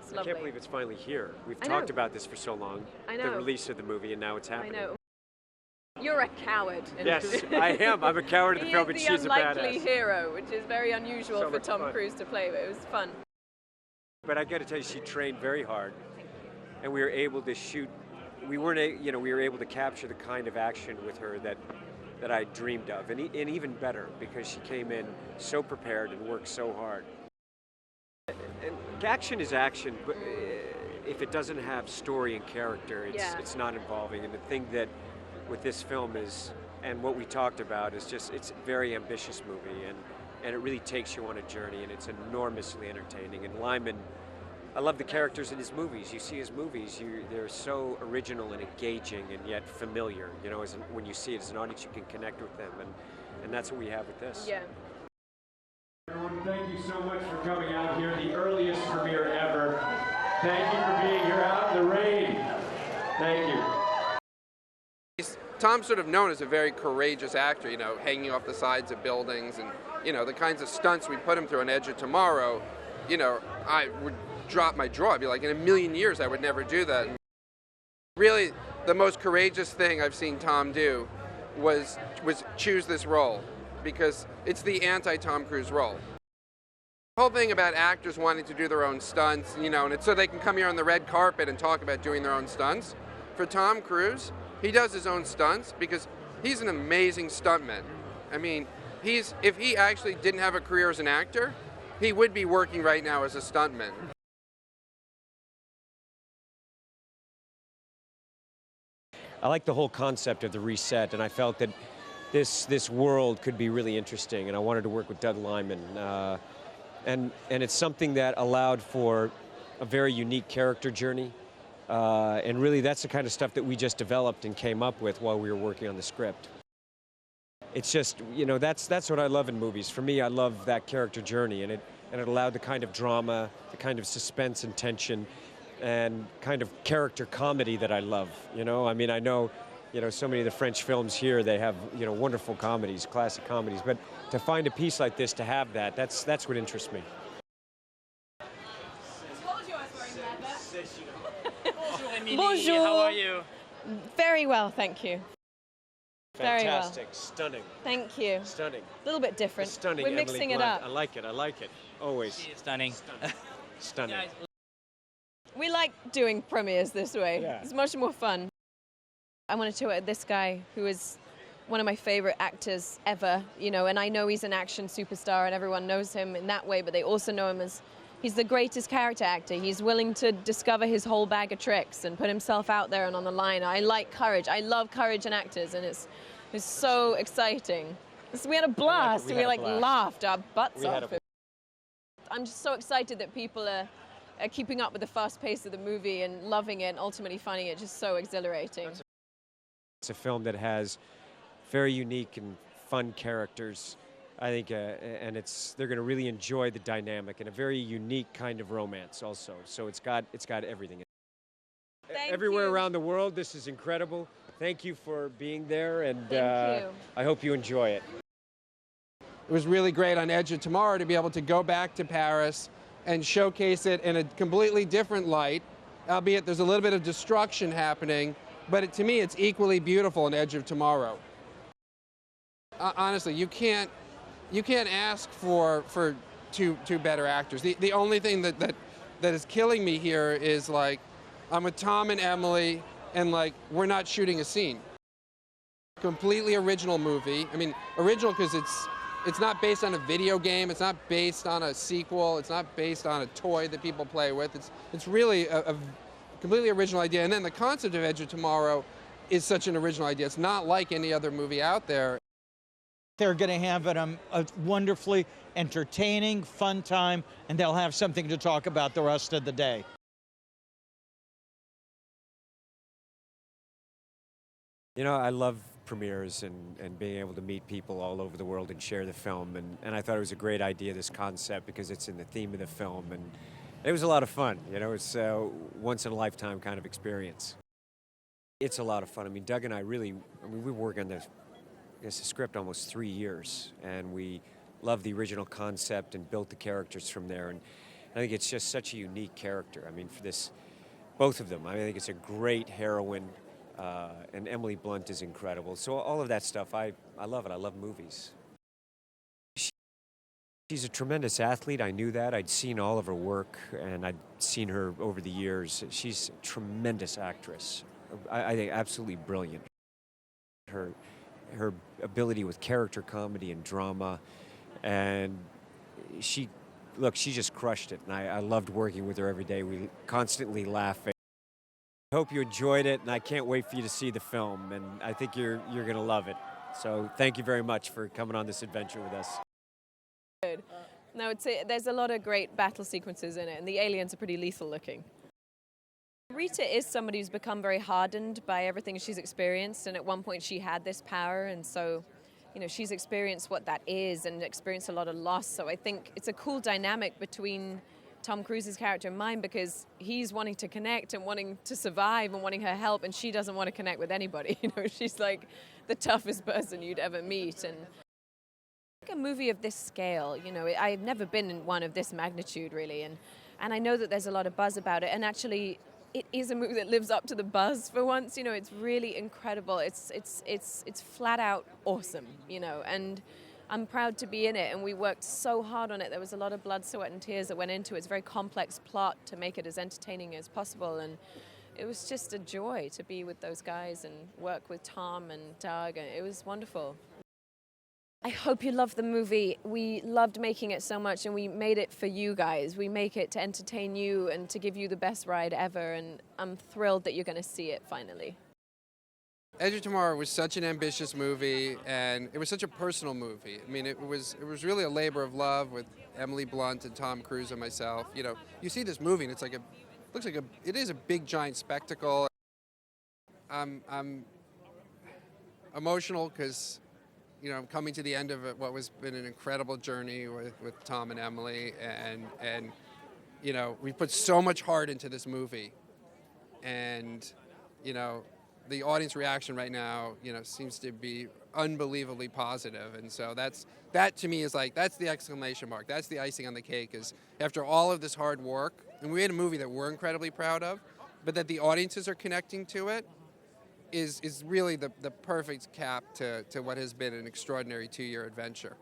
It's lovely. I can't believe it's finally here. We've I talked know. about this for so long. I know. The release of the movie, and now it's I happening. know. You're a coward. Yes, I am. I'm a coward in the film, but she's a He's the unlikely badass. hero, which is very unusual So for much Tom fun. Cruise to play, but it was fun. But I got to tell you, she trained very hard, and we were able to shoot. We weren't, we were able to capture the kind of action with her that I dreamed of, and even better because she came in so prepared and worked so hard. And action is action, but if it doesn't have story and character, it's not involving. And the thing that with this film is, and what we talked about is just, it's a very ambitious movie, and it really takes you on a journey, and it's enormously entertaining. And Lyman, I love the characters in his movies. You see his movies, they're so original and engaging and yet familiar. When you see it as an audience, you can connect with them, and that's what we have with this. Yeah. Everyone, thank you so much for coming out here, the earliest premiere ever. Thank you for being here out in the rain. Thank you. Tom's sort of known as a very courageous actor, hanging off the sides of buildings and, the kinds of stunts we put him through on Edge of Tomorrow, I would drop my jaw. I'd be like, in a million years, I would never do that. And really, the most courageous thing I've seen Tom do was choose this role, because it's the anti-Tom Cruise role. The whole thing about actors wanting to do their own stunts, and it's so they can come here on the red carpet and talk about doing their own stunts. For Tom Cruise, he does his own stunts because he's an amazing stuntman. I mean, if he actually didn't have a career as an actor, he would be working right now as a stuntman. I like the whole concept of the reset, and I felt that this world could be really interesting, and I wanted to work with Doug Liman. And it's something that allowed for a very unique character journey. And really, that's the kind of stuff that we just developed and came up with while we were working on the script. It's just, that's what I love in movies. For me, I love that character journey, and it allowed the kind of drama, the kind of suspense and tension, and kind of character comedy that I love. I know, so many of the French films here, they have, wonderful comedies, classic comedies, but to find a piece like this, to have that's what interests me. Bonjour. How are you? Very well, thank you. Very well. Fantastic, stunning. Thank you. Stunning. A little bit different. Stunning. We're Emily mixing it Blunt. up. I like it. Always. Stunning. Stunning. We like doing premieres this way. Yeah. It's much more fun. I wanted to work with this guy who is one of my favorite actors ever, and I know he's an action superstar and everyone knows him in that way, but they also know him as he's the greatest character actor. He's willing to discover his whole bag of tricks and put himself out there and on the line. I like courage. I love courage in actors, and it's so exciting. We had a blast. We laughed our butts off. I'm just so excited that people are keeping up with the fast pace of the movie and loving it and ultimately finding it just so exhilarating. It's a film that has very unique and fun characters, I think, and they're going to really enjoy the dynamic, and a very unique kind of romance also. So it's got everything. Everywhere around the world, this is incredible. Thank you for being there, and I hope you enjoy it. It was really great on Edge of Tomorrow to be able to go back to Paris and showcase it in a completely different light, albeit there's a little bit of destruction happening, but to me it's equally beautiful in Edge of Tomorrow. Honestly, you can't ask for two better actors. The only thing that is killing me here is, like, I'm with Tom and Emily, and, like, we're not shooting a scene. Completely original movie. I mean, original because it's not based on a video game. It's not based on a sequel. It's not based on a toy that people play with. It's really a completely original idea. And then the concept of Edge of Tomorrow is such an original idea. It's not like any other movie out there. They're going to have a wonderfully entertaining, fun time, and they'll have something to talk about the rest of the day. I love premieres and being able to meet people all over the world and share the film, and I thought it was a great idea, this concept, because it's in the theme of the film, and it was a lot of fun. It's a once-in-a-lifetime kind of experience. It's a lot of fun. I mean, Doug and we were working on the script almost 3 years, and we loved the original concept and built the characters from there. And I think it's just such a unique character. I mean, for this, both of them, I think it's a great heroine, and Emily Blunt is incredible. So all of that stuff, I love it. I love movies. She's a tremendous athlete. I knew that. I'd seen all of her work, and I'd seen her over the years. She's a tremendous actress. I think absolutely brilliant. Her ability with character comedy and drama, and she just crushed it. And I loved working with her every day. We constantly laugh. I hope you enjoyed it, and I can't wait for you to see the film. And I think you're going to love it. So thank you very much for coming on this adventure with us. Good. No, there's a lot of great battle sequences in it, and the aliens are pretty lethal looking. Rita is somebody who's become very hardened by everything she's experienced, and at one point she had this power, and so, you know, she's experienced what that is and experienced a lot of loss. So I think it's a cool dynamic between Tom Cruise's character and mine, because he's wanting to connect and wanting to survive and wanting her help, and she doesn't want to connect with anybody. You know, she's like the toughest person you'd ever meet. And a movie of this scale, you know, I've never been in one of this magnitude really, and I know that there's a lot of buzz about it, and actually it is a movie that lives up to the buzz for once. You know, it's really incredible. It's flat out awesome, you know, and I'm proud to be in it, and we worked so hard on it. There was a lot of blood, sweat and tears that went into it. It's a very complex plot to make it as entertaining as possible, and it was just a joy to be with those guys and work with Tom and Doug, and it was wonderful. I hope you love the movie. We loved making it so much, and we made it for you guys. We make it to entertain you and to give you the best ride ever, and I'm thrilled that you're going to see it finally. Edge of Tomorrow was such an ambitious movie, and it was such a personal movie. I mean, it was really a labor of love with Emily Blunt and Tom Cruise and myself. You know, you see this movie, and it is a big giant spectacle. I'm emotional because, you know, I'm coming to the end of what was been an incredible journey with Tom and Emily, and you know, we put so much heart into this movie, and you know, the audience reaction right now, you know, seems to be unbelievably positive, and so that to me is like, that's the exclamation mark, that's the icing on the cake. Is after all of this hard work, and we had a movie that we're incredibly proud of, but that the audiences are connecting to it, is really the perfect cap to what has been an extraordinary 2-year adventure.